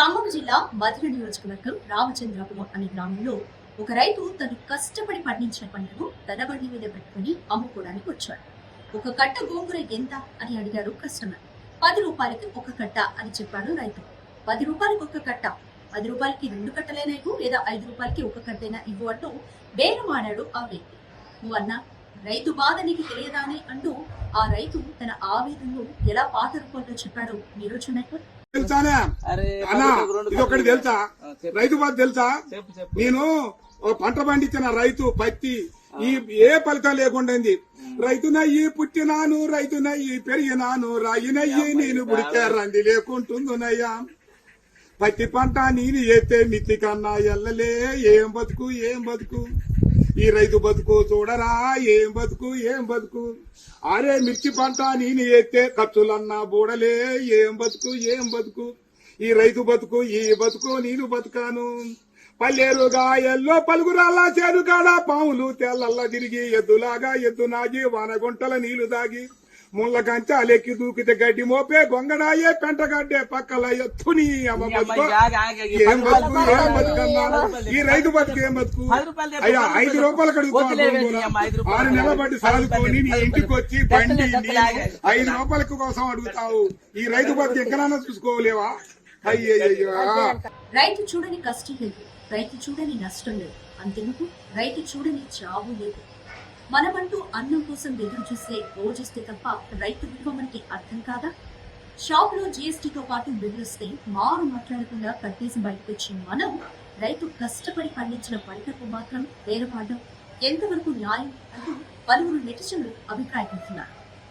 ఖమ్మం జిల్లా మధుర నియోజకవర్గం రామచంద్రాపురం అనే గ్రామంలో ఒక రైతు తను కష్టపడి పండించిన పంటను తన బండి మీద పెట్టుకుని అమ్ముకోవడానికి వచ్చాడు. ఒక కట్ట గోంగూర ఎంత అని అడిగారు కస్టమర్. 10 రూపాయలకి ఒక కట్ట అని చెప్పాడు రైతు. 10 రూపాయలకి ఒక కట్ట, 10 రూపాయలకి 2 కట్టలైనా ఇవ్వు లేదా 5 రూపాయలకి ఒక కట్టైనా ఇవ్వు అంటూ బేరమాడాడు ఆ వ్యక్తి. నువ్వన్నా రైతు బాధ నీకు తెలియదా అని అంటూ ఆ రైతు తన ఆవేదనను ఎలా పాత రూపంలో చెప్పాడో మీరు చూడండి. తెలుసానే అన్నా, ఇది ఒకటి తెలుసా? రైతు బాధ తెలుసా? నేను పంట పండించిన రైతు పత్తి ఏ ఫలితం లేకుండా రైతునయ్యి పుట్టినాను, రైతునయ్యి పెరిగినాను, రాయినయ్యి నేను పుడితే రంది లేకుంటుందునయ్యా. పత్తి పంట నేను ఎత్తే మిత్తి కన్నా ఎల్లలే ఏం బతుకు ఏం బతుకు, ఈ రైతు బతుకు చూడరా ఏం బతుకు ఏం బతుకు. అరే మిర్చి పంట నేను ఎత్తే ఖర్చులన్నా బూడలే ఏం బతుకు ఏం బతుకు, ఈ రైతు బతుకు ఈ బతుకు నేను బతుకాను. పల్లెరుగా ఎల్లో పలుగురాల్లా చేను కాడ పాములు తెల్లల్లా తిరిగి ఎద్దులాగా ఎద్దు నాగి వానగుంటల నీళ్లు దాగి ముళ్ళ కంచాలెక్కి దూకితే గడ్డి మోపే గొంగడాయే పెంటగడ్డే పక్కల ఎత్తుని ఏం బతుకు ఏం బతుకన్నా, ఈ రైతు బతుకు ఏం బతుకు. అయ్యా 5 రూపాయలు కడుగుతాను, 6 నెలల బట్టి సాదుకొని నీ ఇంటికి వచ్చి బండి 5 రూపాయల కోసం అడుగుతావు. ఈ రైతు బతుకు ఎక్కడన్నా చూసుకోలేవా? అయ్యయ్యో, రైతు చూడని కష్టం లేదు, రైతు చూడని నష్టం లేదు, అంతెందుకు రైతు చూడని చావు లేదు. మనమంటూ అన్నం కోసం ఎదురు చూస్తే రోజుస్తే తప్ప రైతు విలువ మనకి అర్థం కాదా? షాప్ లో జీఎస్టీతో పాటు బెదిరిస్తే మారు మాట్లాడకుండా కట్టేసి బయటకు వచ్చి మనం రైతు కష్టపడి పండించిన పంటకు మాత్రం వేరపాడడం ఎంతవరకు న్యాయం అంటూ పలువురు నెటిజన్లు అభిప్రాయపడుతున్నారు.